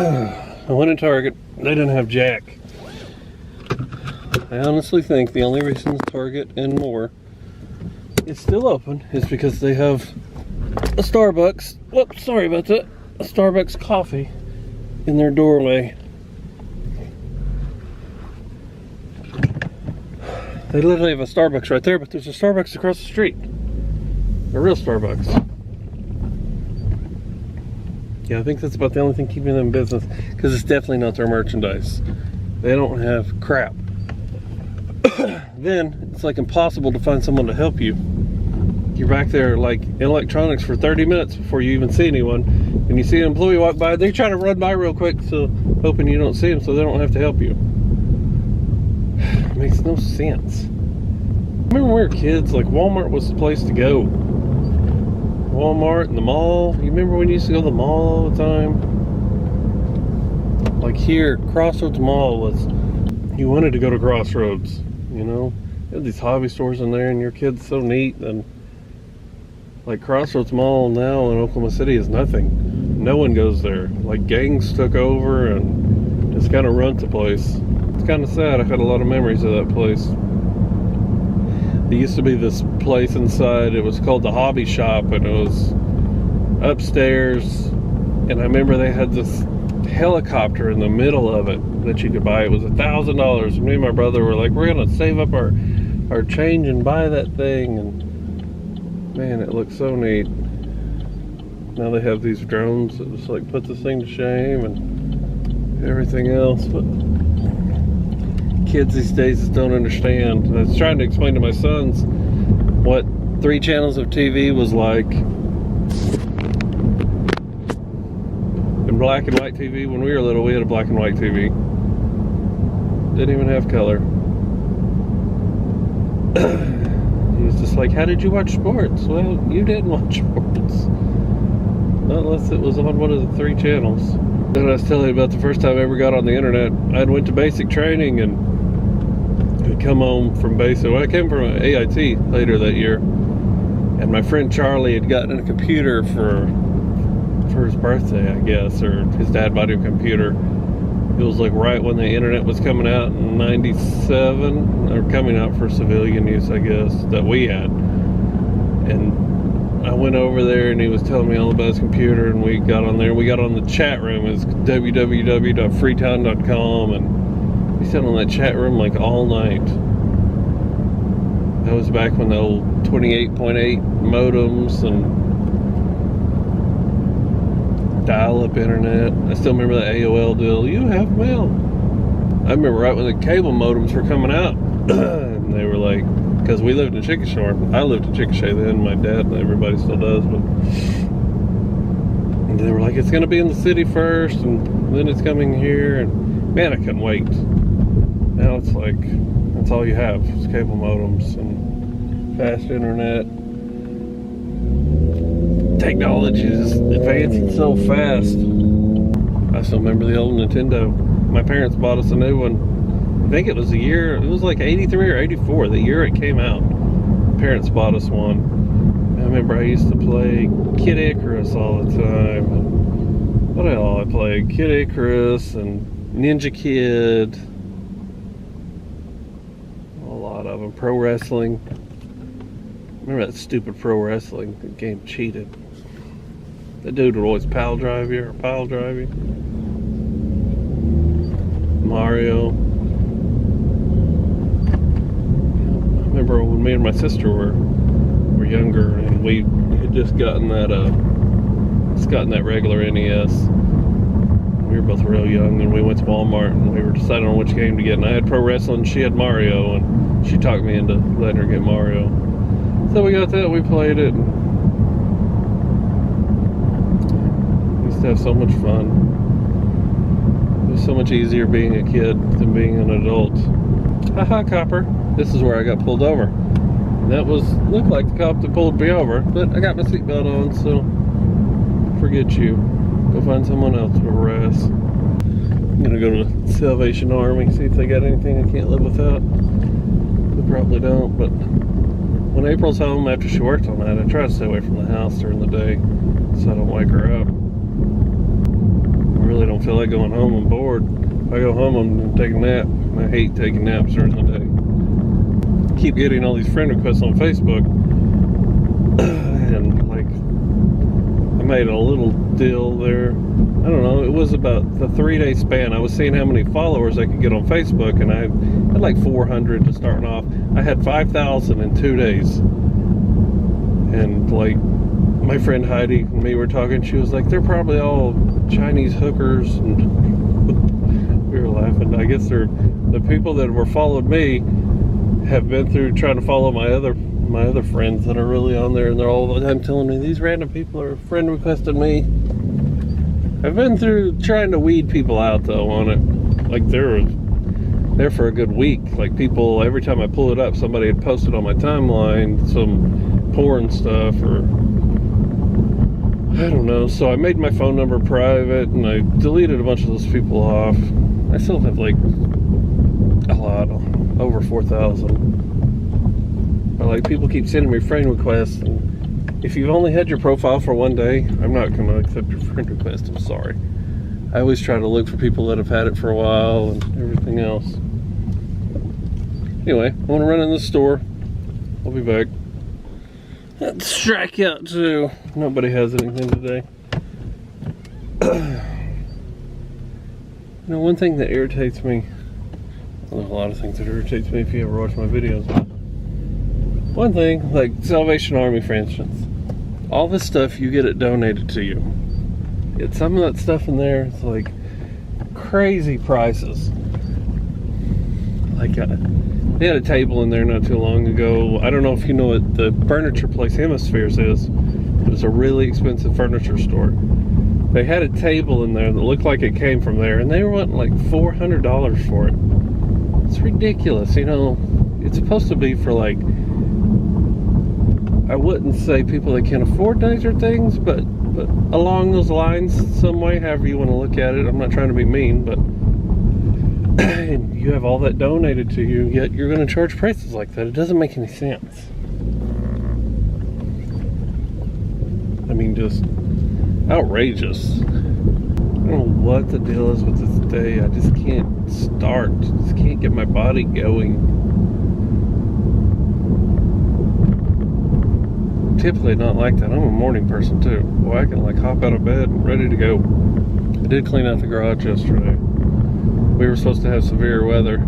I went to Target. They didn't have Jack. I honestly think the only reason Target and more is still open is because they have a Starbucks. Whoops, sorry about that. A Starbucks coffee in their doorway. They literally have a Starbucks right there, but there's a Starbucks across the street. A real Starbucks. Yeah, I think that's about the only thing keeping them in business, because it's definitely not their merchandise. They don't have crap. Then it's like impossible to find someone to help you. You're back there like in electronics for 30 minutes before you even see anyone, and you see an employee walk by. They're trying to run by real quick, so hoping you don't see them, so they don't have to help you. It makes no sense. Remember when we were kids, like Walmart was the place to go. Walmart and the mall. You remember when you used to go to the mall all the time? Like here, Crossroads Mall was, you wanted to go to Crossroads, you know? They had these hobby stores in there, and your kid's so neat. And like Crossroads Mall now in Oklahoma City is nothing. No one goes there. Like gangs took over and just kind of runs the place. It's kind of sad. I had a lot of memories of that place. There used to be this place inside. It was called the Hobby Shop, and it was upstairs. And I remember they had this helicopter in the middle of it that you could buy. It was $1,000. Me and my brother were like, we're gonna save up our change and buy that thing. And man, it looked so neat. Now they have these drones that just like put this thing to shame and everything else. But kids these days just don't understand. I was trying to explain to my sons what 3 channels of TV was like. In black and white TV, when we were little, we had a black and white TV. Didn't even have color. He was just like, how did you watch sports? Well, you didn't watch sports. Not unless it was on one of the 3 channels. Then I was telling you about the first time I ever got on the internet. I went to basic training and I'd come home from basic. Well, I came from AIT later that year. And my friend Charlie had gotten a computer for his birthday, I guess, or his dad bought him a computer. It was like right when the internet was coming out in 97, or coming out for civilian use, I guess, that we had. And I went over there and he was telling me all about his computer, and we got on there. We got on the chat room. It's www.freetown.com, and we sat on that chat room like all night. That was back when the old 28.8 modems and dial-up internet. I still remember the AOL deal. You have mail. I remember right when the cable modems were coming out. And they were like, because we lived in Chickasha. I lived in Chickasha then. My dad and everybody still does. But and they were like, it's going to be in the city first, and then it's coming here. And man, I couldn't wait. Now it's like, that's all you have. It's cable modems and fast internet. Technology is advancing so fast. I still remember the old Nintendo. My parents bought us a new one. I think it was the year, it was like 83 or 84, the year it came out. My parents bought us one. I remember I used to play Kid Icarus all the time. What else I played? Kid Icarus and Ninja Kid. A lot of them. Pro Wrestling. Remember that stupid Pro Wrestling? The game cheated. That dude would always pile drive you or pile drive you. Mario. I remember when me and my sister were younger, and we had just gotten that regular NES. We were both real young, and we went to Walmart and we were deciding on which game to get. And I had Pro Wrestling, she had Mario, and she talked me into letting her get Mario. So we got that, we played it. We used to have so much fun. It was so much easier being a kid than being an adult. Haha, copper. This is where I got pulled over. And that looked like the cop that pulled me over, but I got my seatbelt on, so forget you. Go find someone else to harass. I'm gonna go to the Salvation Army, see if they got anything I can't live without. They probably don't, but when April's home after she worked all night, I try to stay away from the house during the day so I don't wake her up. I really don't don't feel like going home, I'm bored. If I go home, I'm gonna take a nap. I hate taking naps during the day. Keep getting all these friend requests on Facebook, and like, I made a little deal there. I don't know, it was about the 3-day span. I was seeing how many followers I could get on Facebook, and I had like 400 to start off. I had 5,000 in 2 days. And like, my friend Heidi and me were talking, she was like, they're probably all Chinese hookers, and we were laughing. I guess they're the people that were followed me have been through trying to follow my other friends that are really on there, and they're all the time telling me these random people are friend requesting me. I've been through trying to weed people out though on it. Like, they're there for a good week. Like, people, every time I pull it up, somebody had posted on my timeline some porn stuff, or I don't know. So I made my phone number private, and I deleted a bunch of those people off. I still have like a lot, over 4,000. But like, people keep sending me friend requests, and if you've only had your profile for one day, I'm not going to accept your friend request. I'm sorry. I always try to look for people that have had it for a while and everything else. Anyway, I want to run in the store. I'll be back. Let's strike out too. Nobody has anything today. You know, one thing that irritates me, well, there's a lot of things that irritates me if you ever watch my videos, but one thing, like Salvation Army, for instance, all this stuff, you get it donated to you. Yet some of that stuff in there is like crazy prices. Like, they had a table in there not too long ago. I don't know if you know what the furniture place Hemispheres is, but it's a really expensive furniture store. They had a table in there that looked like it came from there, and they were wanting like $400 for it. It's ridiculous, you know. It's supposed to be for like, I wouldn't say people that can't afford nicer things, but along those lines, some way, however you want to look at it. I'm not trying to be mean, but and you have all that donated to you, yet you're going to charge prices like that. It doesn't make any sense. I mean, just outrageous. I don't know what the deal is with this day. I just can't start. Just can't get my body going. Typically not like that. I'm a morning person too. Boy, I can like hop out of bed and ready to go. I did clean out the garage yesterday. We were supposed to have severe weather.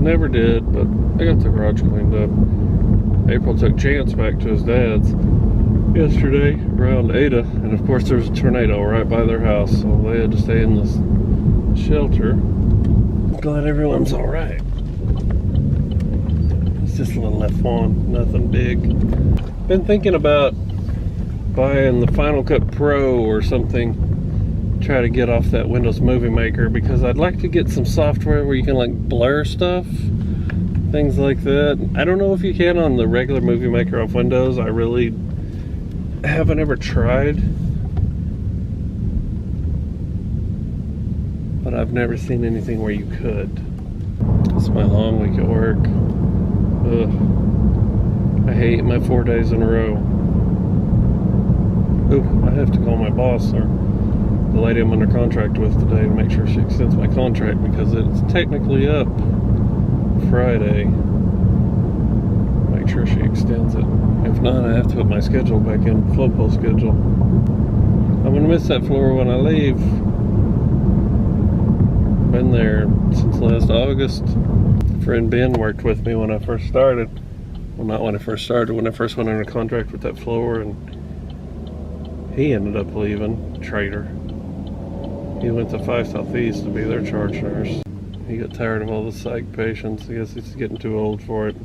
Never did, but I got the garage cleaned up. April took Chance back to his dad's yesterday around Ada, and of course there was a tornado right by their house, so they had to stay in this shelter. Glad everyone's alright. Just a little F1, nothing big. Been thinking about buying the Final Cut Pro or something. Try to get off that Windows Movie Maker, because I'd like to get some software where you can like blur stuff, things like that. I don't know if you can on the regular Movie Maker off Windows. I really haven't ever tried, but I've never seen anything where you could. It's my long week at work. Ugh. I hate my 4 days in a row. Ooh, I have to call my boss, or the lady I'm under contract with today, to make sure she extends my contract, because it's technically up Friday. Make sure she extends it. If not, I have to put my schedule back in, Flowpole schedule. I'm gonna miss that floor when I leave. Been there since last August. Friend Ben worked with me when I first started. Well, not when I first started, when I first went under contract with that floor, and he ended up leaving, traitor. He went to 5 Southeast to be their charge nurse. He got tired of all the psych patients. I guess he's getting too old for it.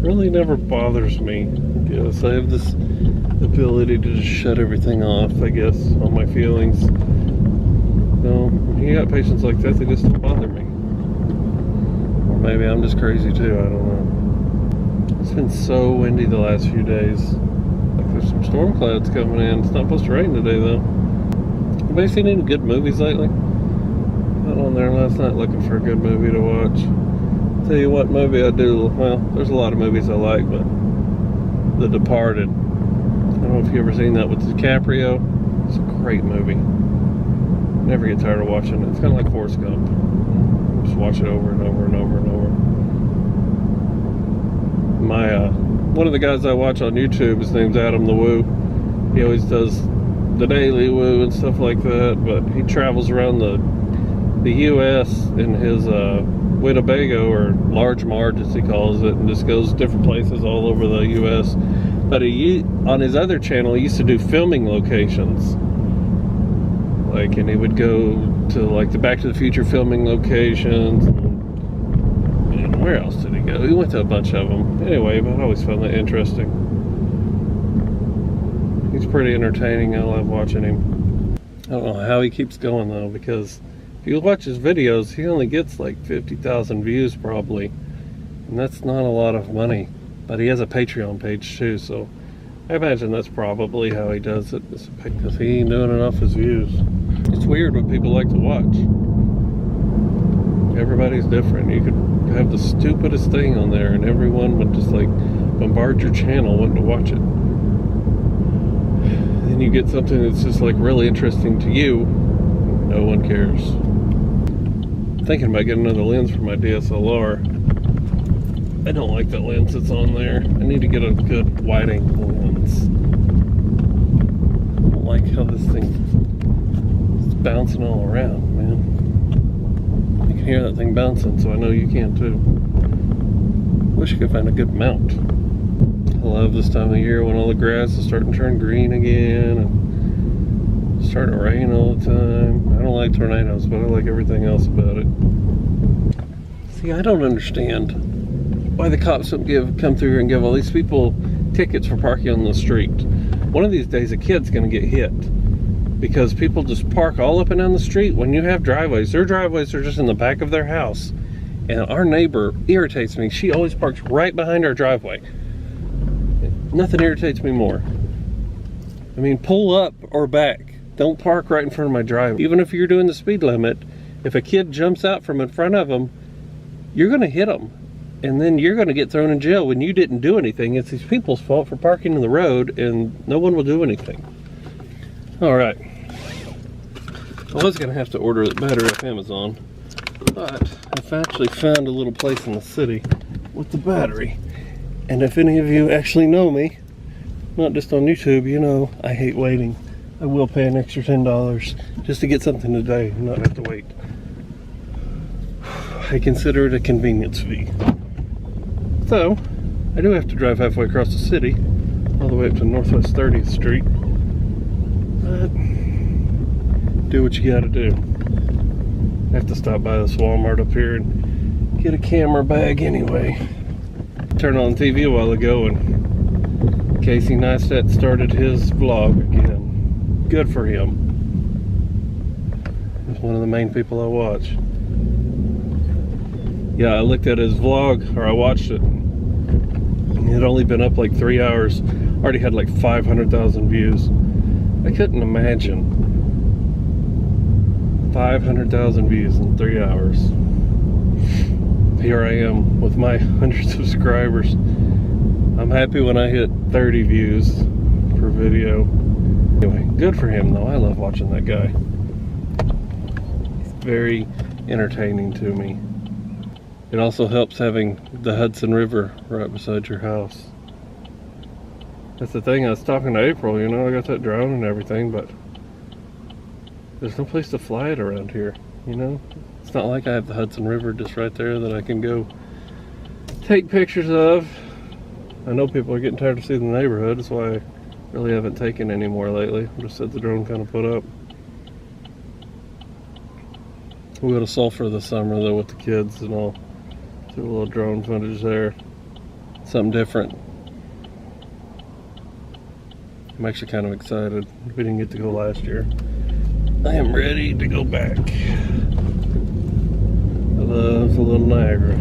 Really never bothers me. Yes, I have this ability to just shut everything off, I guess, on my feelings. No, when you got patients like that, they just don't bother me. Or maybe I'm just crazy too, I don't know. It's been so windy the last few days. Like, there's some storm clouds coming in. It's not supposed to rain today though. Anybody seen any good movies lately? Got on there last night looking for a good movie to watch. Tell you what movie I do. Well, there's a lot of movies I like, but The Departed. I don't know if you've ever seen that with DiCaprio. It's a Great movie. Never get tired of watching it. It's kind of like Forrest Gump. Just watch it over and over and over and over. One of the guys I watch on YouTube, his name's Adam the Woo. He always does the Daily Woo and stuff like that, but he travels around the U.S. in his Winnebago, or Large Marge as he calls it, and just goes different places all over the U.S. But on his other channel, he used to do filming locations. Like, and he would go to like the Back to the Future filming locations. And where else did he go? He went to a bunch of them. Anyway, but I always found that interesting. He's pretty entertaining. I love watching him. I don't know how he keeps going though, because if you watch his videos, he only gets like 50,000 views probably. And that's not a lot of money. But he has a Patreon page too, so I imagine that's probably how he does it, because he ain't doing enough his views. It's weird what people like to watch. Everybody's different. You could have the stupidest thing on there and everyone would just like bombard your channel wanting to watch it. Then you get something that's just like really interesting to you, no one cares. I'm thinking about getting another lens for my DSLR. I don't like the lens that's on there. I need to get a good wide angle lens. I don't like how this thing is bouncing all around, man. You can hear that thing bouncing, so I know you can too. Wish I could find a good mount. I love this time of year when all the grass is starting to turn green again and it's starting to rain all the time. I don't like tornadoes, but I like everything else about it. See, I don't understand why the cops don't come through here and give all these people tickets for parking on the street. One of these days a kid's gonna get hit because people just park all up and down the street when you have driveways. Their driveways are just in the back of their house. And our neighbor irritates me. She always parks right behind our driveway. Nothing irritates me more. I mean, pull up or back. Don't park right in front of my driveway. Even if you're doing the speed limit, if a kid jumps out from in front of them, you're gonna hit them. And then you're going to get thrown in jail when you didn't do anything. It's these people's fault for parking in the road, and no one will do anything. All right. I was going to have to order the battery off Amazon, but I've actually found a little place in the city with the battery. And if any of you actually know me, not just on YouTube, you know I hate waiting. I will pay an extra $10 just to get something today and not have to wait. I consider it a convenience fee. So, I do have to drive halfway across the city, all the way up to Northwest 30th Street. But, do what you gotta do. I have to stop by this Walmart up here and get a camera bag anyway. Turned on TV a while ago and Casey Neistat started his vlog again. Good for him. He's one of the main people I watch. Yeah, I looked at his vlog, or I watched it. It had only been up like 3 hours. Already had like 500,000 views. I couldn't imagine 500,000 views in 3 hours. Here I am with my 100 subscribers. I'm happy when I hit 30 views per video. Anyway, good for him though. I love watching that guy. He's very entertaining to me. It also helps having the Hudson River right beside your house. That's the thing, I was talking to April, you know, I got that drone and everything, but there's no place to fly it around here, you know? It's not like I have the Hudson River just right there that I can go take pictures of. I know people are getting tired of seeing the neighborhood, that's why I really haven't taken any more lately. I just had the drone kind of put up. We'll go to Sulphur this summer though with the kids and all. Do a little drone footage there. Something different. I'm actually kind of excited. We didn't get to go last year. I am ready to go back. I love the little Niagara.